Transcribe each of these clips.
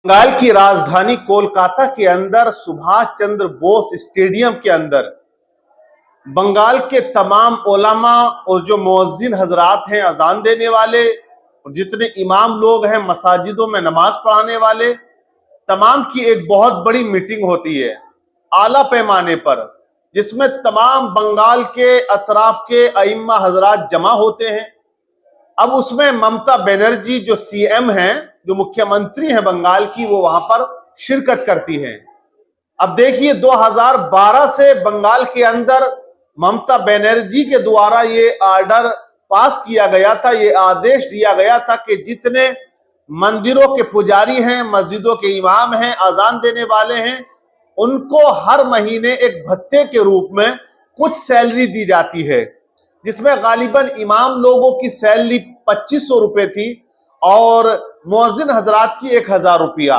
बंगाल की राजधानी कोलकाता के अंदर सुभाष चंद्र बोस स्टेडियम के अंदर बंगाल के तमाम उलमा और जो मुअज्जिन हजरात हैं, अजान देने वाले, जितने इमाम लोग हैं मसाजिदों में नमाज पढ़ाने वाले, तमाम की एक बहुत बड़ी मीटिंग होती है आला पैमाने पर, जिसमें तमाम बंगाल के अतराफ के अइम्मा हजरात जमा होते हैं। अब उसमें ममता बनर्जी जो सीएम हैं, जो मुख्यमंत्री हैं बंगाल की, वो वहां पर शिरकत करती हैं। अब देखिए 2012 से बंगाल के अंदर ममता बनर्जी के द्वारा ये ऑर्डर पास किया गया था, ये आदेश दिया गया था कि जितने मंदिरों के पुजारी हैं, मस्जिदों के इमाम हैं, अजान देने वाले हैं, उनको हर महीने एक भत्ते के रूप में कुछ सैलरी दी जाती है, जिसमें गालिबन इमाम लोगों की सैलरी 2500 रुपए थी और मुअज्जिन हजरात की 1000 रुपया।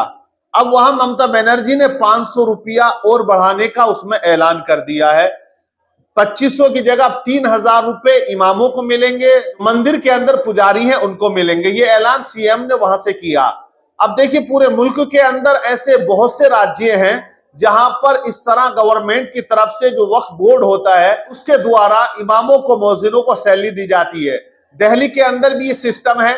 अब वहां ममता बनर्जी ने 500 रुपया और बढ़ाने का उसमें ऐलान कर दिया है। 2500 की जगह 3000 रुपए इमामों को मिलेंगे, मंदिर के अंदर पुजारी हैं उनको मिलेंगे। ये ऐलान सीएम ने वहां से किया। अब देखिए पूरे मुल्क के अंदर ऐसे बहुत से राज्य हैं जहां पर इस तरह गवर्नमेंट की तरफ से जो वक्फ बोर्ड होता है उसके द्वारा इमामों को, मुअज्जिनों को सैलरी दी जाती है। दिल्ली के अंदर भी ये सिस्टम है,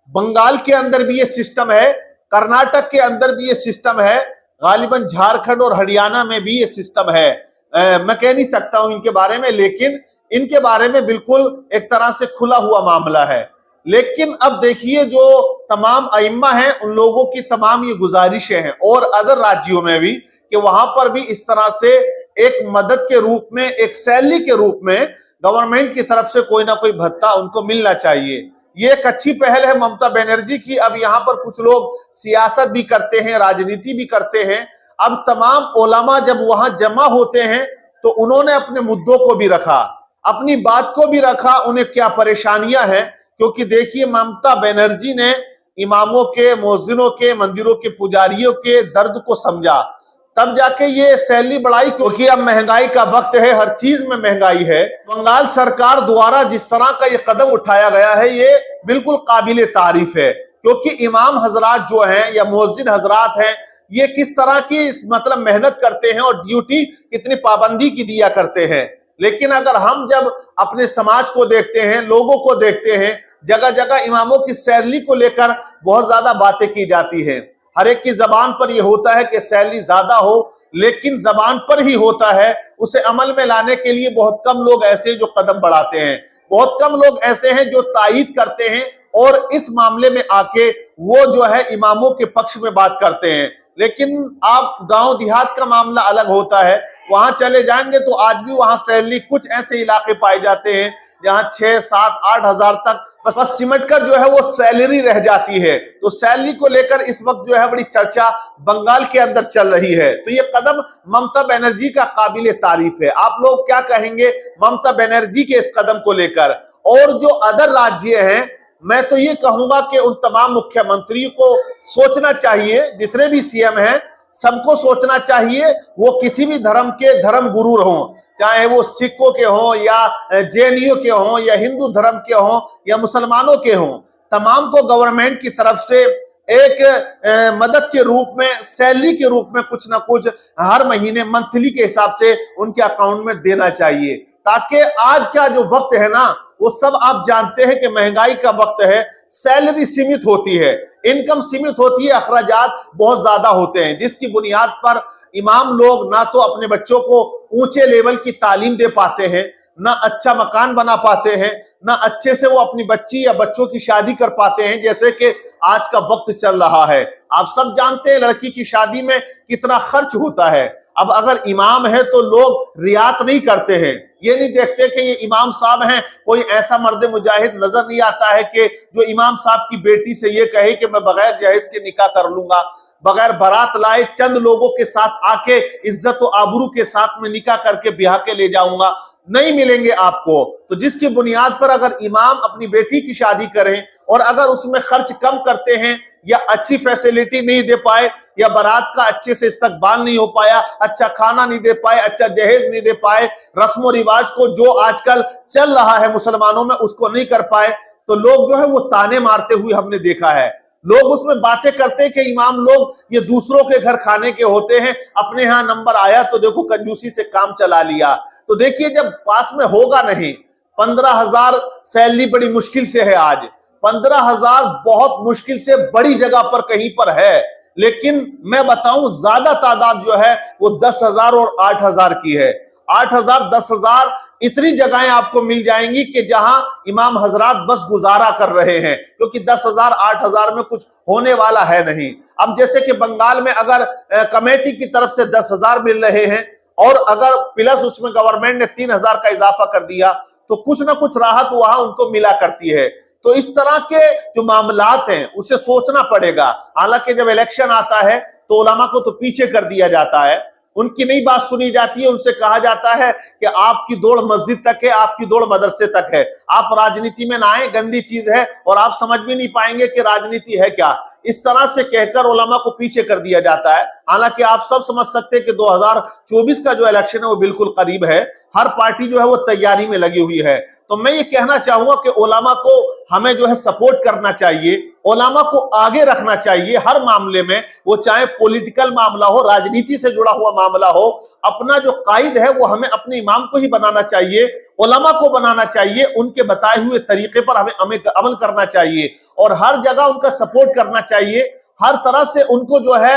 बंगाल के अंदर भी ये सिस्टम है, कर्नाटक के अंदर भी ये सिस्टम है, गालिबन झारखंड और हरियाणा में भी ये सिस्टम है। मैं कह नहीं सकता हूं इनके बारे में, लेकिन इनके बारे में बिल्कुल एक तरह से खुला हुआ मामला है। लेकिन अब देखिए जो तमाम अइम्मा हैं उन लोगों की तमाम ये गुजारिशें हैं और अदर राज्यों में भी कि वहां पर भी इस तरह से एक मदद के रूप में, एक सैलरी के रूप में गवर्नमेंट की तरफ से कोई ना कोई भत्ता उनको मिलना चाहिए। ये एक अच्छी पहल है ममता बनर्जी की। अब यहाँ पर कुछ लोग सियासत भी करते हैं, राजनीति भी करते हैं। अब तमाम उलमा जब वहां जमा होते हैं तो उन्होंने अपने मुद्दों को भी रखा, अपनी बात को भी रखा, उन्हें क्या परेशानियां हैं। क्योंकि देखिए ममता बनर्जी ने इमामों के, मुअज्जिनों के, मंदिरों के पुजारियों के दर्द को समझा, तब जाके ये सैलरी बढ़ाई। क्योंकि अब महंगाई का वक्त है, हर चीज में महंगाई है। बंगाल सरकार द्वारा जिस तरह का ये कदम उठाया गया है ये बिल्कुल काबिले तारीफ है। क्योंकि इमाम हजरात जो हैं या मुअज्जिन हजरात हैं, ये किस तरह की मतलब मेहनत करते हैं और ड्यूटी कितनी पाबंदी की दिया करते हैं। लेकिन अगर हम जब अपने समाज को देखते हैं, लोगों को देखते हैं, जगह जगह इमामों की सैलरी को लेकर बहुत ज्यादा बातें की जाती है। हर एक की जबान पर यह होता है कि सैलरी ज्यादा हो, लेकिन जबान पर ही होता है, उसे अमल में लाने के लिए बहुत कम लोग ऐसे जो कदम बढ़ाते हैं, बहुत कम लोग ऐसे हैं जो तायीद करते हैं और इस मामले में आके वो जो है इमामों के पक्ष में बात करते हैं। लेकिन आप गांव देहात का मामला अलग होता है, वहां चले जाएंगे तो आज भी वहां सैलरी, कुछ ऐसे इलाके पाए जाते हैं जहां 6, 7, 8 हजार तक बस सिमट कर जो है वो सैलरी रह जाती है। तो सैलरी को लेकर इस वक्त जो है बड़ी चर्चा बंगाल के अंदर चल रही है। तो ये कदम ममता बनर्जी का काबिले तारीफ है। आप लोग क्या कहेंगे ममता बनर्जी के इस कदम को लेकर? और जो अदर राज्य हैं, मैं तो ये कहूंगा कि उन तमाम मुख्यमंत्रियों को सोचना चाहिए, जितने भी सीएम हैं सबको सोचना चाहिए, वो किसी भी धर्म के धर्म गुरु हों, चाहे वो सिखों के हों या जैनियों के हों या हिंदू धर्म के हों या मुसलमानों के हों, तमाम को गवर्नमेंट की तरफ से एक मदद के रूप में, सैलरी के रूप में कुछ ना कुछ हर महीने मंथली के हिसाब से उनके अकाउंट में देना चाहिए। ताकि आज का जो वक्त है ना, वो सब आप जानते हैं कि महंगाई का वक्त है, सैलरी सीमित होती है, इनकम सीमित होती है, अखराजात बहुत ज्यादा होते हैं, जिसकी बुनियाद पर इमाम लोग ना तो अपने बच्चों को ऊंचे लेवल की तालीम दे पाते हैं, ना अच्छा मकान बना पाते हैं, ना अच्छे से वो अपनी बच्ची या बच्चों की शादी कर पाते हैं, जैसे कि आज का वक्त चल रहा है। आप सब जानते हैं लड़की की शादी में कितना खर्च होता है। अब अगर इमाम है तो लोग रियात नहीं करते हैं, ये नहीं देखते कि ये इमाम साहब हैं। कोई ऐसा मर्द मुजाहिद नजर नहीं आता है कि जो इमाम साहब की बेटी से ये कहे कि मैं बगैर जहेज के निकाह कर लूंगा, बगैर बारात लाए चंद लोगों के साथ आके इज्जत और आबरू के साथ में निकाह करके ब्याह के ले जाऊंगा। नहीं मिलेंगे आपको। तो जिसकी बुनियाद पर अगर इमाम अपनी बेटी की शादी करें और अगर उसमें खर्च कम करते हैं या अच्छी फैसिलिटी नहीं दे पाए या बारात का अच्छे से इस्तकबाल नहीं हो पाया, अच्छा खाना नहीं दे पाए, अच्छा जहेज नहीं दे पाए, रस्म रिवाज को जो आजकल चल रहा है मुसलमानों में उसको नहीं कर पाए, तो लोग जो है वो ताने मारते हुए हमने देखा है। लोग उसमें बातें करते हैं कि इमाम लोग ये दूसरों के घर खाने के होते हैं, अपने यहां नंबर आया तो देखो कंजूसी से काम चला लिया। तो देखिए जब पास में होगा नहीं, 15,000 सैलरी बड़ी मुश्किल से है आज, 15,000 बहुत मुश्किल से बड़ी जगह पर कहीं पर है, लेकिन मैं बताऊं ज्यादा तादाद जो है वो 10,000 और 8,000 की है। 8,000 10,000 इतनी जगहें आपको मिल जाएंगी कि जहां इमाम हजरात बस गुजारा कर रहे हैं, क्योंकि 10,000 8,000 में कुछ होने वाला है नहीं। अब जैसे कि बंगाल में अगर कमेटी की तरफ से 10,000 मिल रहे हैं और अगर प्लस उसमें गवर्नमेंट ने 3,000 का इजाफा कर दिया तो कुछ ना कुछ राहत वहां उनको मिला करती है। तो इस तरह के जो मामलात हैं उसे सोचना पड़ेगा। हालांकि जब इलेक्शन आता है तो उलमा को तो पीछे कर दिया जाता है, उनकी नई बात सुनी जाती है, उनसे कहा जाता है कि आपकी दौड़ मस्जिद तक है, आपकी दौड़ मदरसे तक है, आप राजनीति में ना आए, गंदी चीज है और आप समझ भी नहीं पाएंगे कि राजनीति है क्या। इस तरह से कहकर उलमा को पीछे कर दिया जाता है। हालांकि आप सब समझ सकते हैं कि 2024 का जो इलेक्शन है वो बिल्कुल करीब है, हर पार्टी जो है वो तैयारी में लगी हुई है। तो मैं ये कहना चाहूंगा कि उलमा को हमें जो है सपोर्ट करना चाहिए, उलमा को आगे रखना चाहिए हर मामले में, वो चाहे पॉलिटिकल मामला हो, राजनीति से जुड़ा हुआ मामला हो। अपना जो कायद है वो हमें अपने इमाम को ही बनाना चाहिए, उलमा को बनाना चाहिए, उनके बताए हुए तरीके पर हमें अमल करना चाहिए और हर जगह उनका सपोर्ट करना चाहिए। हर तरह से उनको जो है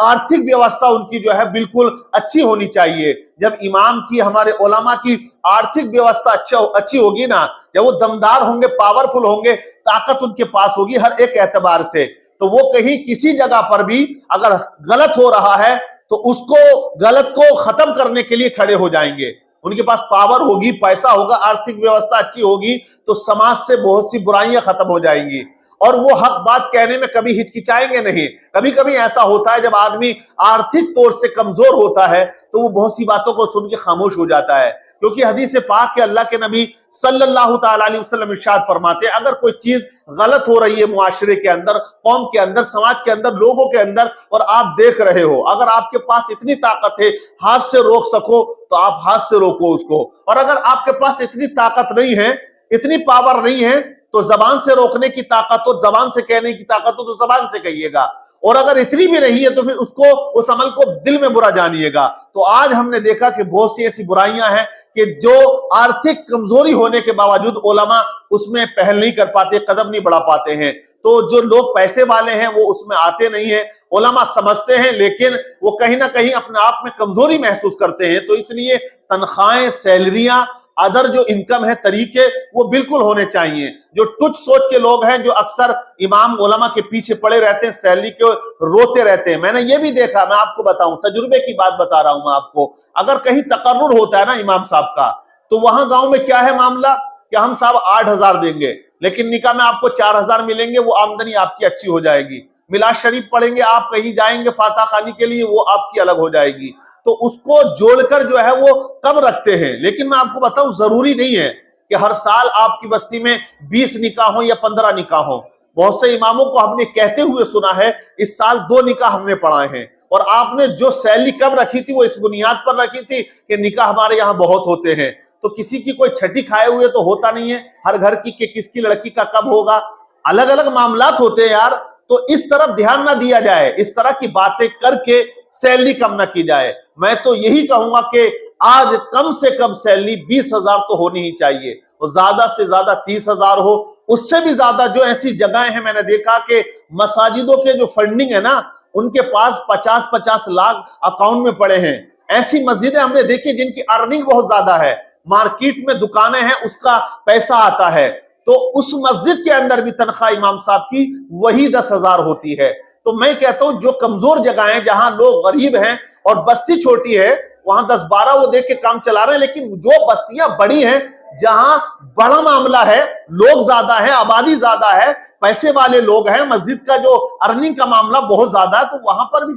आर्थिक व्यवस्था उनकी जो है बिल्कुल अच्छी होनी चाहिए। जब इमाम की, हमारे उलमा की आर्थिक व्यवस्था अच्छी होगी ना, जब वो दमदार होंगे, पावरफुल होंगे, ताकत उनके पास होगी हर एक एतबार से, तो वो कहीं किसी जगह पर भी अगर गलत हो रहा है तो उसको, गलत को खत्म करने के लिए खड़े हो जाएंगे। उनके पास पावर होगी, पैसा होगा, आर्थिक व्यवस्था अच्छी होगी तो समाज से बहुत सी बुराइयां खत्म हो जाएंगी और वो हक बात कहने में कभी हिचकिचाएंगे नहीं। कभी कभी ऐसा होता है जब आदमी आर्थिक तौर से कमजोर होता है तो वो बहुत सी बातों को सुन के खामोश हो जाता है, क्योंकि हदीस पाक के अल्लाह के नबी सल्लल्लाहु ताला अलैहि वसल्लम इरशाद फरमाते हैं, अगर कोई चीज गलत हो रही है मुआशरे के अंदर, कौम के अंदर, समाज के अंदर, लोगों के अंदर, और आप देख रहे हो, अगर आपके पास इतनी ताकत है हाथ से रोक सको तो आप हाथ से रोको उसको, और अगर आपके पास इतनी ताकत नहीं है, इतनी पावर नहीं है तो जबान से रोकने की ताकत हो, जबान से कहने की ताकत हो तो जबान से कहिएगा, और अगर इतनी भी नहीं है तो फिर उसको, उस अमल को दिल में बुरा जानिएगा। तो आज हमने देखा कि बहुत सी ऐसी बुराइयां हैं कि जो आर्थिक कमजोरी होने के बावजूद उलमा उसमें पहल नहीं कर पाते, कदम नहीं बढ़ा पाते हैं। तो जो लोग पैसे वाले हैं वो उसमें आते नहीं है, उलमा समझते हैं लेकिन वो कहीं ना कहीं अपने आप में कमजोरी महसूस करते हैं। तो इसलिए तनख्वाहें, सैलरियां, अदर जो इनकम है, तरीके, वो बिल्कुल होने चाहिए। जो तुच्छ सोच के लोग हैं, जो अक्सर इमाम उलमा के पीछे पड़े रहते हैं, सैलरी के रोते रहते हैं, मैंने ये भी देखा, मैं आपको बताऊं, तजुर्बे की बात बता रहा हूं मैं आपको। अगर कहीं तकर्रुर होता है ना इमाम साहब का, तो वहां गांव में क्या है मामला कि हम साहब 8,000 देंगे, लेकिन निकाह में आपको 4,000 मिलेंगे, वो आमदनी आपकी अच्छी हो जाएगी। मिलाद शरीफ पढ़ेंगे, आप कहीं जाएंगे फाता खानी के लिए, वो आपकी अलग हो जाएगी। तो उसको जोड़कर जो है वो कम रखते हैं। लेकिन मैं आपको बताऊं, जरूरी नहीं है कि हर साल आपकी बस्ती में 20 निकाह हो या 15 निकाह हो। बहुत से इमामों को हमने कहते हुए सुना है, इस साल 2 निकाह हमने पढ़ाए हैं, और आपने जो सैलरी कम रखी थी वो इस बुनियाद पर रखी थी कि निकाह हमारे यहाँ बहुत होते हैं। तो किसी की कोई छठी खाए हुए तो होता नहीं है, हर घर की कि किसकी लड़की का कब होगा, अलग अलग मामलात होते हैं यार। तो इस तरफ ध्यान ना दिया जाए, इस तरह की बातें करके सैलरी कम ना की जाए। मैं तो यही कहूंगा कि आज कम से कम सैलरी 20,000 तो होनी ही चाहिए, और ज्यादा से ज्यादा 30,000 हो। उससे भी ज्यादा जो ऐसी जगहें हैं, मैंने देखा कि मसाजिदों के जो फंडिंग है ना, उनके पास 50-50 लाख अकाउंट में पड़े हैं। ऐसी मस्जिदें हमने देखी जिनकी अर्निंग बहुत ज्यादा है, मार्केट में दुकानें हैं, उसका पैसा आता है, तो उस मस्जिद के अंदर भी तनख्वाह इमाम साहब की वही 10,000 होती है। तो मैं कहता हूं जो कमजोर जगह है, जहां लोग गरीब हैं और बस्ती छोटी है, वहां 10-12 वो देख के काम चला रहे हैं। लेकिन जो बस्तियां बड़ी हैं, जहां बड़ा मामला है, लोग ज्यादा है, आबादी ज्यादा है, पैसे वाले लोग हैं, मस्जिद का जो अर्निंग का मामला बहुत ज्यादा है, तो वहां पर भी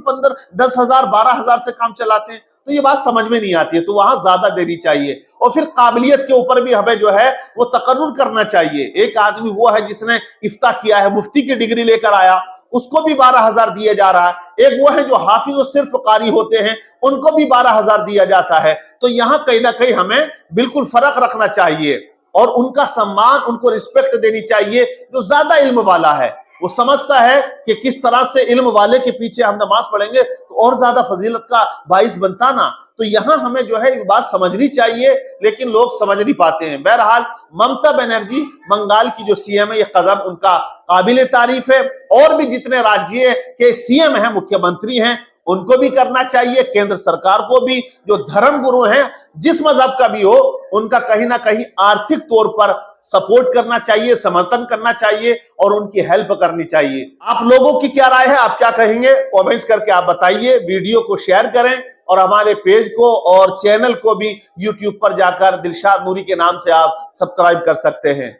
10,000 12,000 से काम चलाते हैं। तो ये बात समझ में नहीं आती है, तो वहां ज्यादा देनी चाहिए। और फिर काबिलियत के ऊपर भी हमें जो है वो तकर्रुर करना चाहिए। एक आदमी वो है जिसने इफ्ता किया है, मुफ्ती की डिग्री लेकर आया, उसको भी 12,000 दिया जा रहा है। एक वो है जो हाफिज और सिर्फ कारी होते हैं, उनको भी 12,000 दिया जाता है। तो यहां कहीं ना कहीं हमें बिल्कुल फर्क रखना चाहिए और उनका सम्मान, उनको रिस्पेक्ट देनी चाहिए। जो ज्यादा इल्म वाला है वो समझता है कि किस तरह से इल्म वाले के पीछे हम नमाज पढ़ेंगे तो और ज्यादा फजीलत का बाइस बनता ना। तो यहां हमें जो है ये बात समझनी चाहिए, लेकिन लोग समझ नहीं पाते हैं। बहरहाल ममता बनर्जी बंगाल की जो सीएम है, ये कदम उनका काबिल तारीफ है। और भी जितने राज्य के सीएम हैं, मुख्यमंत्री हैं, उनको भी करना चाहिए। केंद्र सरकार को भी, जो धर्म गुरु हैं जिस मजहब का भी हो, उनका कहीं ना कहीं आर्थिक तौर पर सपोर्ट करना चाहिए, समर्थन करना चाहिए और उनकी हेल्प करनी चाहिए। आप लोगों की क्या राय है, आप क्या कहेंगे, कमेंट्स करके आप बताइए। वीडियो को शेयर करें और हमारे पेज को और चैनल को भी यूट्यूब पर जाकर दिलशाद नूरी के नाम से आप सब्सक्राइब कर सकते हैं।